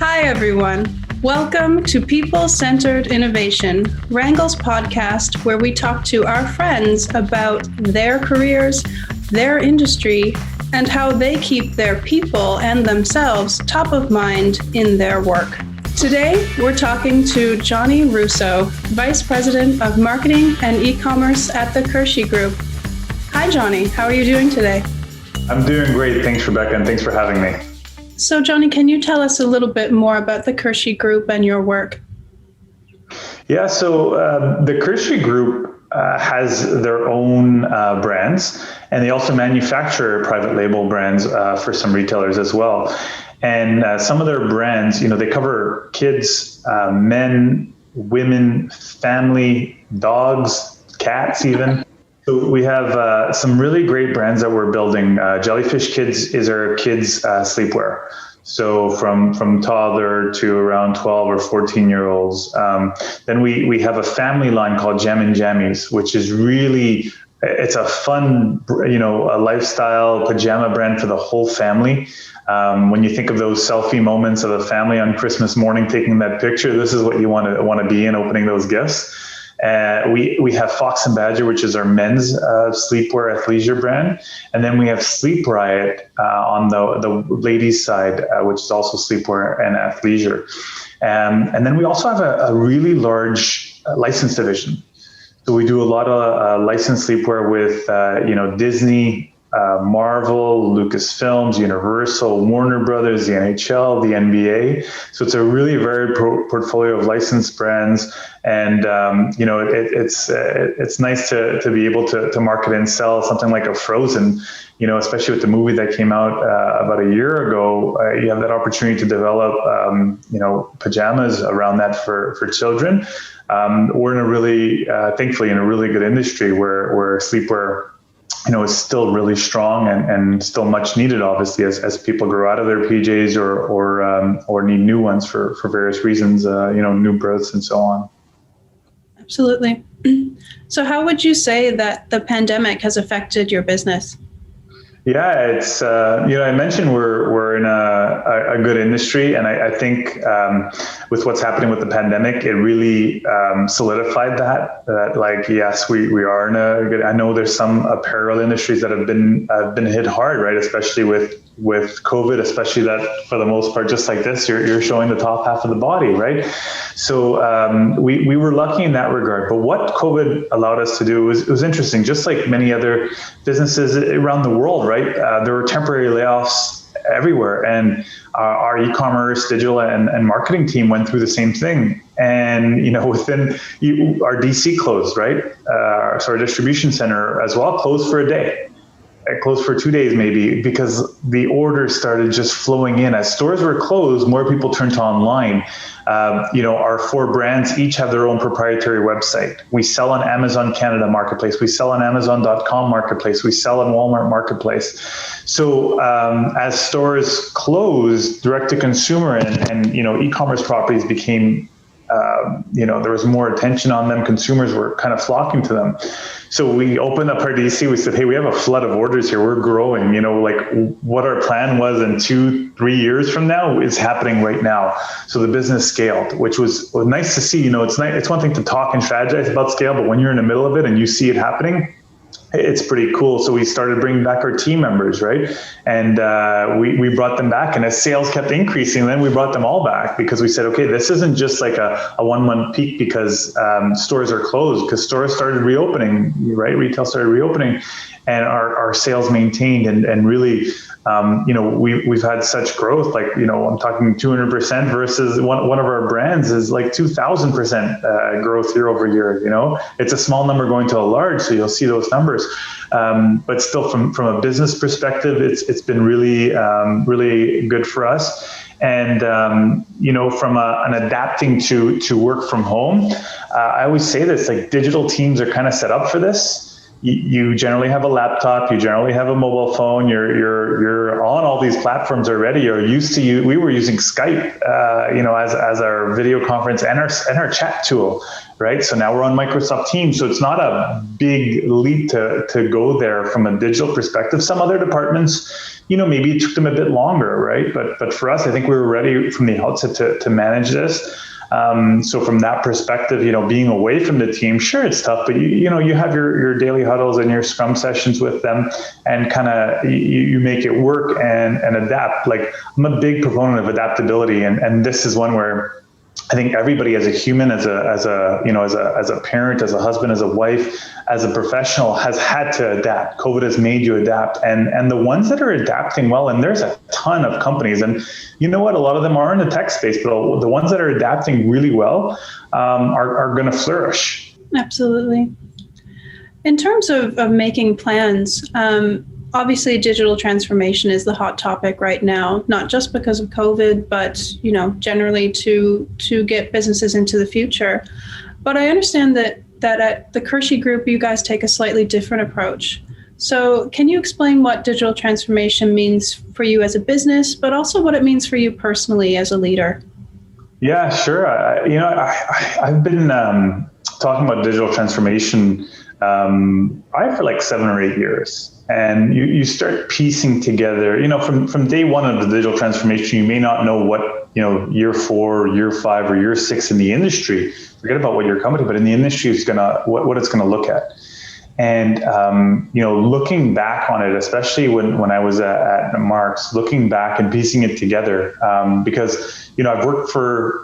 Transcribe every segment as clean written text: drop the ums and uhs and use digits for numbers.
Hi, everyone. Welcome to People-Centered Innovation, Wrangle's podcast, where we talk to our friends about their careers, their industry, and how they keep their people and themselves top of mind in their work. Today, we're talking to Johnny Russo, Vice President of Marketing and eCommerce at the Kersheh Group. Hi, Johnny. How are you doing today? I'm doing great. Thanks, Rebecca, and thanks for having me. So, Johnny, can you tell us a little bit more about the Kersheh Group and your work? Yeah, so the Kersheh Group has their own brands, and they also manufacture private label brands for some retailers as well. And some of their brands, they cover kids, men, women, family, dogs, cats even. So we have some really great brands that we're building. Jellyfish Kids is our kids' sleepwear. So from toddler to around 12 or 14-year-olds. Then we have a family line called Jam and Jammies, which is really, it's a fun, a lifestyle pajama brand for the whole family. When you think of those selfie moments of a family on Christmas morning taking that picture, this is what you want to be in, opening those gifts. We have Fox and Badger, which is our men's sleepwear athleisure brand. And then we have Sleep Riot on the ladies' side, which is also sleepwear and athleisure. And then we also have a really large license division. So we do a lot of licensed sleepwear with, Disney, Marvel, Lucasfilms, Universal, Warner Brothers, the NHL, the NBA. So it's a really varied portfolio of licensed brands, and it's nice to be able to market and sell something like a Frozen. Especially with the movie that came out about a year ago, you have that opportunity to develop pajamas around that for children. We're in a really, thankfully, in a really good industry where sleepwear is still really strong and still much needed, obviously, as people grow out of their PJs or need new ones for various reasons, new births and so on. Absolutely. So how would you say that the pandemic has affected your business? Yeah, it's, I mentioned we're in a good industry, and I think with what's happening with the pandemic, it really solidified that yes, we are in a good, I know there's some apparel industries that have been hit hard, right? Especially with COVID, especially that for the most part, just like this, you're showing the top half of the body, right? So we were lucky in that regard. But what COVID allowed us to do it was interesting, just like many other businesses around the world, right? There were temporary layoffs everywhere, and our e-commerce, digital, and marketing team went through the same thing. And within our DC closed, right? So our distribution center as well closed for a day. It closed for 2 days maybe, because the orders started just flowing in. As stores were closed, more people turned to online. Our 4 brands each have their own proprietary website. We sell on Amazon Canada Marketplace. We sell on Amazon.com Marketplace. We sell on Walmart Marketplace. So as stores closed, direct to consumer and e-commerce properties became, there was more attention on them. Consumers were kind of flocking to them. So we opened up our DC. We said, hey, we have a flood of orders here. We're growing. What our plan was in 2-3 years from now is happening right now. So the business scaled, which was nice to see. It's one thing to talk and strategize about scale, but when you're in the middle of it and you see it happening, it's pretty cool. So we started bringing back our team members, right? And we brought them back. And as sales kept increasing, then we brought them all back, because we said, okay, this isn't just like a 1-month peak because stores are closed, because stores started reopening, right? Retail started reopening, and our sales maintained and really, we've had such growth, I'm talking 200% versus one of our brands is like 2,000% growth year over year. It's a small number going to a large, so you'll see those numbers. But still from a business perspective, it's been really, really good for us. And, from an adapting to work from home, I always say this, digital teams are kind of set up for this. You generally have a laptop, you generally have a mobile phone, you're on all these platforms already. You're used to we were using Skype, as our video conference and our chat tool. right? So now we're on Microsoft Teams. So it's not a big leap to go there from a digital perspective. Some other departments, maybe it took them a bit longer, right? But for us, I think we were ready from the outset to manage this. So from that perspective, being away from the team, sure, it's tough, but you have your daily huddles and your scrum sessions with them, and kind of you make it work and adapt. Like, I'm a big proponent of adaptability, and this is one where I think everybody as a human, as a parent, as a husband, as a wife, as a professional, has had to adapt. COVID has made you adapt, and the ones that are adapting well, and there's a ton of companies, and you know what, a lot of them are in the tech space, but the ones that are adapting really well are going to flourish. Absolutely. In terms of making plans, obviously, digital transformation is the hot topic right now, not just because of COVID, but generally to get businesses into the future. But I understand that at the Kersheh Group, you guys take a slightly different approach. So can you explain what digital transformation means for you as a business, but also what it means for you personally as a leader? Yeah, sure. I've been talking about digital transformation probably for like 7 or 8 years. And you start piecing together, from day one of the digital transformation, you may not know what, year 4, year 5, or year 6 in the industry, forget about what your company, but in the industry is what it's going to look at. And, looking back on it, especially when I was at Marks, looking back and piecing it together, because, I've worked for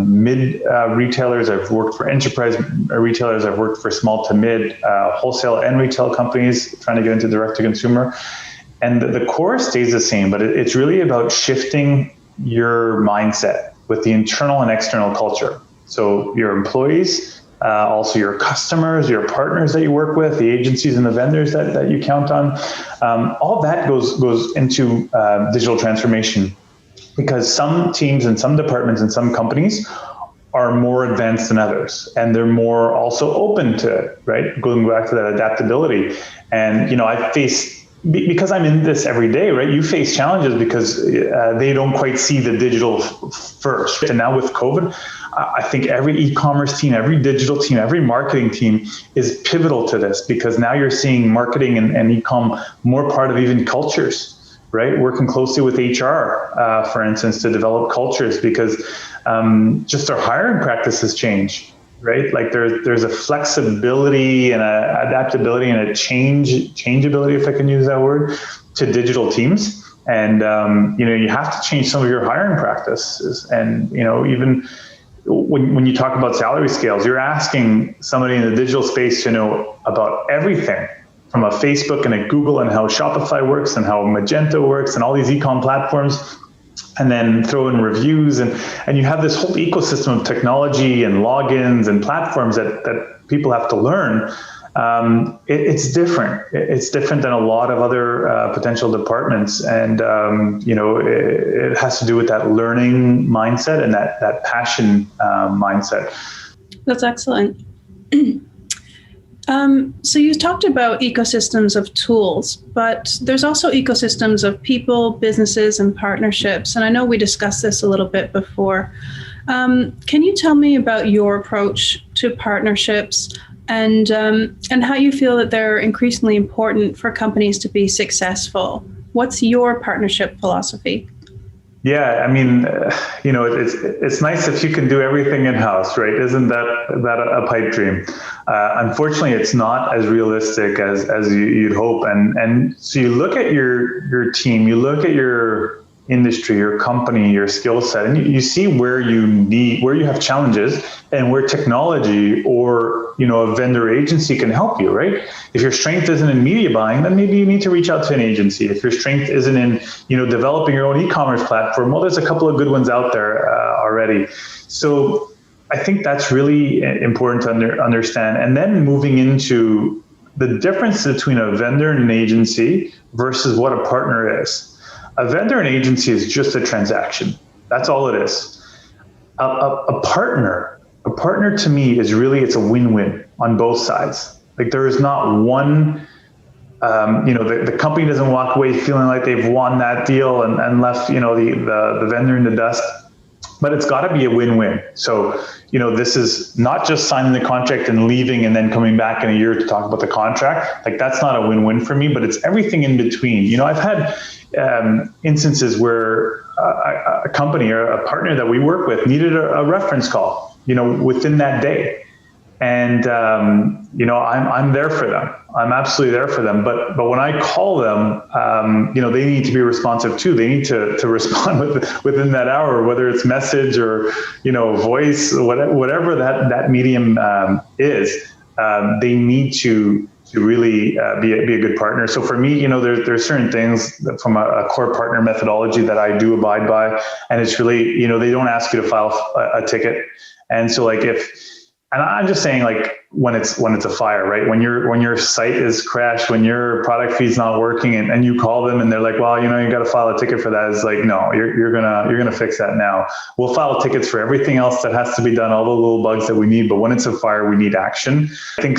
mid retailers, I've worked for enterprise retailers, I've worked for small to mid wholesale and retail companies trying to get into direct to consumer. And the core stays the same, but it's really about shifting your mindset with the internal and external culture. So your employees, also your customers, your partners that you work with, the agencies and the vendors that you count on, all that goes into digital transformation, because some teams and some departments and some companies are more advanced than others, and they're more also open to it, right? Going back to that adaptability. And, I face, because I'm in this every day, right? You face challenges because they don't quite see the digital first. And now with COVID, I think every e-commerce team, every digital team, every marketing team is pivotal to this, because now you're seeing marketing and e-com more part of even cultures, right? Working closely with HR, for instance, to develop cultures, because just our hiring practices change, right? Like there's a flexibility and a adaptability and a changeability, if I can use that word, to digital teams. And, you have to change some of your hiring practices. And, even when you talk about salary scales, you're asking somebody in the digital space to know about everything from a Facebook and a Google, and how Shopify works and how Magento works and all these e-com platforms, and then throw in reviews. And you have this whole ecosystem of technology and logins and platforms that people have to learn. It's different. It's different than a lot of other potential departments. And, it has to do with that learning mindset and that passion mindset. That's excellent. So you talked about ecosystems of tools, but there's also ecosystems of people, businesses, and partnerships. And I know we discussed this a little bit before. Can you tell me about your approach to partnerships and how you feel that they're increasingly important for companies to be successful? What's your partnership philosophy? Yeah, I mean, it's nice if you can do everything in-house, right? Isn't that a pipe dream? Unfortunately, it's not as realistic as you'd hope. And so you look at your team, you look at your industry, your company, your skill set, and you see where you have challenges and where technology or, a vendor agency can help you, right? If your strength isn't in media buying, then maybe you need to reach out to an agency. If your strength isn't in, developing your own e-commerce platform, well, there's a couple of good ones out there already. So I think that's really important to understand. And then moving into the difference between a vendor and an agency versus what a partner is. A vendor and agency is just a transaction. That's all it is. A partner to me is really, it's a win-win on both sides. Like there is not one, the company doesn't walk away feeling like they've won that deal and left, the vendor in the dust. but it's got to be a win-win. So, this is not just signing the contract and leaving and then coming back in a year to talk about the contract. Like, that's not a win-win for me, but it's everything in between. I've had instances where a company or a partner that we work with needed a reference call, within that day. And, I'm there for them. I'm absolutely there for them. But when I call them, they need to be responsive too. They need to respond within that hour, whether it's message or, voice, whatever that medium is. They need to really be a good partner. So for me, there's certain things from a core partner methodology that I do abide by. And it's really, they don't ask you to file a ticket. And so and I'm just saying, like, when it's a fire, right? When your site is crashed, when your product feed's not working, and you call them and they're like, well, you got to file a ticket for that. It's like, no, you're gonna fix that now. We'll file tickets for everything else that has to be done, all the little bugs that we need. But when it's a fire, we need action. I think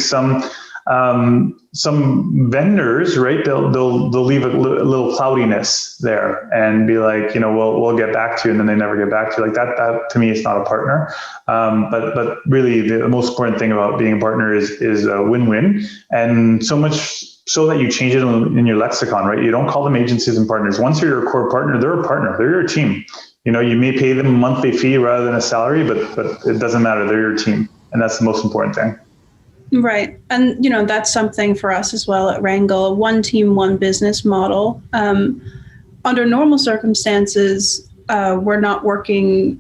some vendors, right? They'll leave a little cloudiness there and be like, we'll get back to you, and then they never get back to you. Like that to me is not a partner. But really, the most important thing about being a partner is a win-win, and so much so that you change it in your lexicon, right? You don't call them agencies and partners. Once you're your core partner, they're a partner. They're your team. You may pay them a monthly fee rather than a salary, but it doesn't matter. They're your team, and that's the most important thing. Right. And, that's something for us as well at Rangle, one team, one business model. Under normal circumstances, we're not working,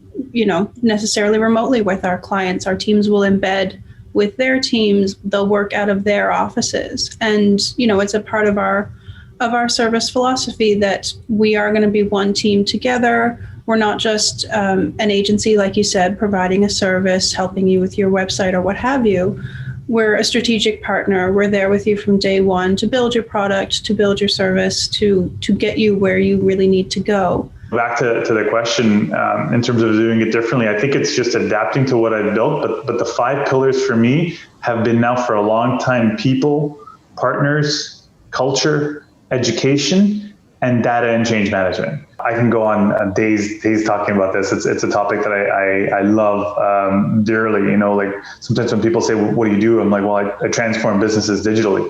necessarily remotely with our clients. Our teams will embed with their teams. They'll work out of their offices. And, it's a part of our service philosophy that we are going to be one team together. We're not just an agency, like you said, providing a service, helping you with your website or what have you. We're a strategic partner. We're there with you from day one to build your product, to build your service, to get you where you really need to go. Back to the question, in terms of doing it differently, I think it's just adapting to what I've built. But the 5 pillars for me have been now for a long time: people, partners, culture, education, and data and change management. I can go on days talking about this. It's a topic that I love dearly. Like sometimes when people say, well, what do you do? I'm like, well, I transform businesses digitally.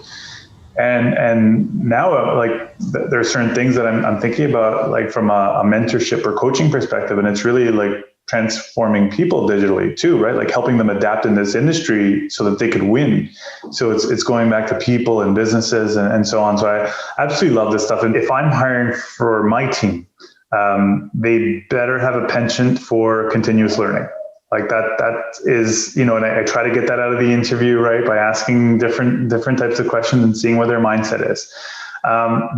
And now, like, there are certain things that I'm thinking about, like from a mentorship or coaching perspective, and it's really like transforming people digitally too, right? Like helping them adapt in this industry so that they could win. So it's going back to people and businesses and so on. So I absolutely love this stuff. And if I'm hiring for my team, they better have a penchant for continuous learning. Like that is, and I try to get that out of the interview, right? By asking different types of questions and seeing where their mindset is.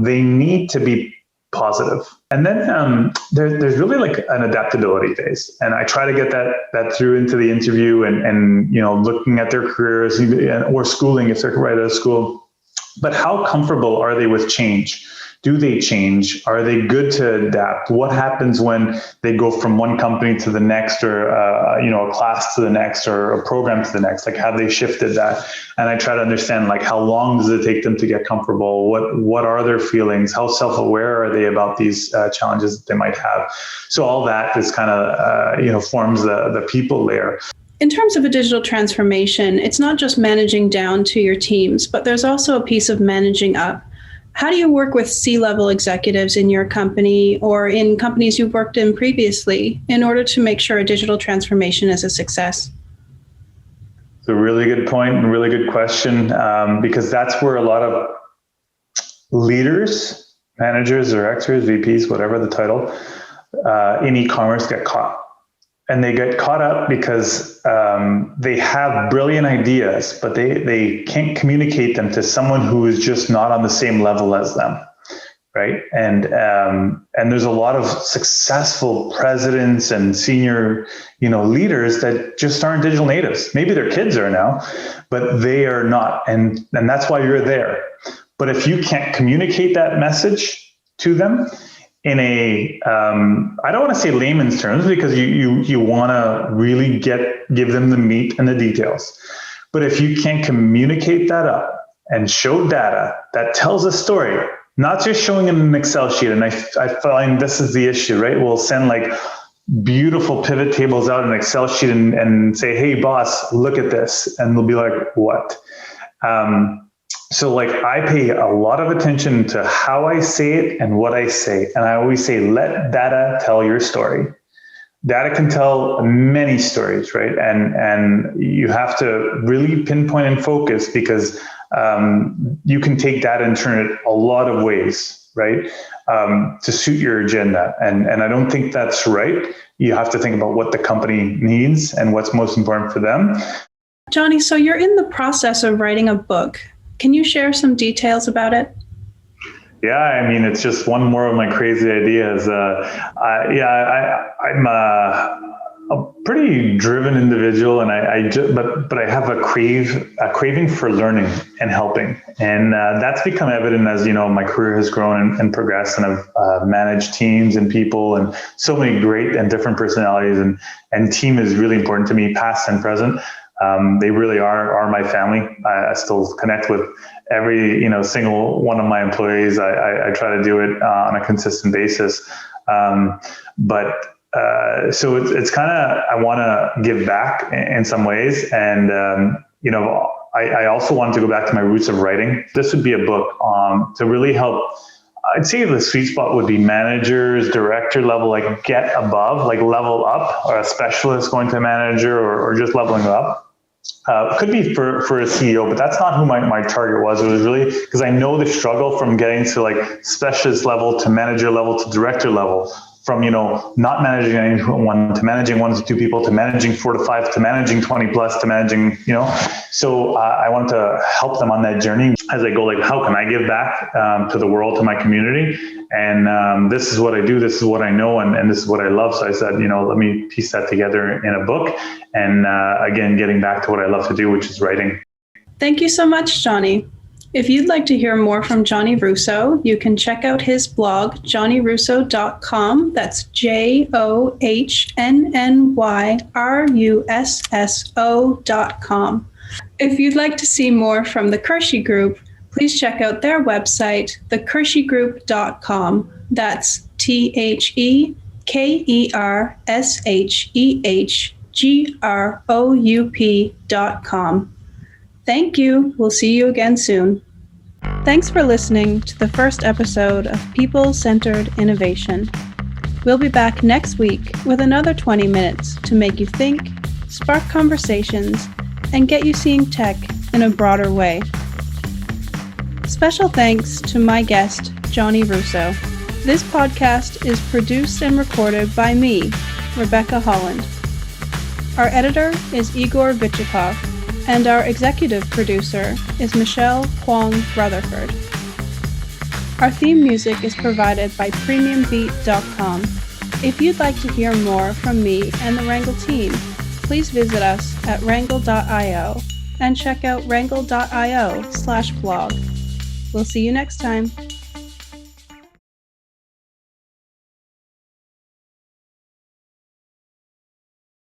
They need to be positive. And then there's really like an adaptability phase. And I try to get that through into the interview and looking at their careers or schooling if they're right out of school. But how comfortable are they with change? Do they change? Are they good to adapt? What happens when they go from one company to the next, or a class to the next, or a program to the next? Like, have they shifted that? And I try to understand, like, how long does it take them to get comfortable? What are their feelings? How self-aware are they about these challenges that they might have? So all that is kind of forms the people layer. In terms of a digital transformation, it's not just managing down to your teams, but there's also a piece of managing up. How do you work with C-level executives in your company or in companies you've worked in previously in order to make sure a digital transformation is a success? It's a really good point and really good question, because that's where a lot of leaders, managers, directors, VPs, whatever the title, in e-commerce get caught. And they get caught up because they have brilliant ideas, but they can't communicate them to someone who is just not on the same level as them, right? And there's a lot of successful presidents and senior, leaders that just aren't digital natives. Maybe their kids are now, but they are not, and that's why you're there. But if you can't communicate that message to them in a, I don't want to say layman's terms, because you want to really give them the meat and the details. But if you can't communicate that up and show data that tells a story, not just showing in an Excel sheet. And I find this is the issue, right? We'll send like beautiful pivot tables out in an Excel sheet and say, hey, boss, look at this. And they'll be like, what? So like I pay a lot of attention to how I say it and what I say. And I always say, let data tell your story. Data can tell many stories, right? And you have to really pinpoint and focus because you can take data and turn it a lot of ways, right? To suit your agenda. And I don't think that's right. You have to think about what the company needs and what's most important for them. Johnny, so you're in the process of writing a book. Can you share some details about it? Yeah, I mean, it's just one more of my crazy ideas. I'm a pretty driven individual, and but I have a craving for learning and helping, and that's become evident as my career has grown and progressed, and I've managed teams and people, and so many great and different personalities, and team is really important to me, past and present. They really are my family. I still connect with every single one of my employees. I try to do it on a consistent basis. So it's kind of, I want to give back in some ways. And, I also wanted to go back to my roots of writing. This would be a book to really help. I'd say the sweet spot would be managers, director level, like get above, like level up, or a specialist going to a manager or just leveling up. Could be for a CEO, but that's not who my target was. It was really because I know the struggle from getting to like specialist level to manager level to director level, from not managing anyone to managing 1 to 2 people to managing 4 to 5 to managing 20 plus to managing So I wanted to help them on that journey as I go, like, how can I give back to the world, to my community? And this is what I do, this is what I know, and this is what I love. So I said, let me piece that together in a book. And again, getting back to what I love to do, which is writing. Thank you so much, Johnny. If you'd like to hear more from Johnny Russo, you can check out his blog, johnnyrusso.com. That's JOHNNYRUSSO.com. If you'd like to see more from the Kersheh Group, please check out their website, thekershehgroup.com. That's TheKershehgroup.com. Thank you. We'll see you again soon. Thanks for listening to the first episode of People-Centered Innovation. We'll be back next week with another 20 minutes to make you think, spark conversations, and get you seeing tech in a broader way. Special thanks to my guest, Johnny Russo. This podcast is produced and recorded by me, Rebecca Holland. Our editor is Igor Vichikov, and our executive producer is Michelle Kwong Rutherford. Our theme music is provided by PremiumBeat.com. If you'd like to hear more from me and the Rangle team, please visit us at Rangle.io and check out Rangle.io/blog. We'll see you next time.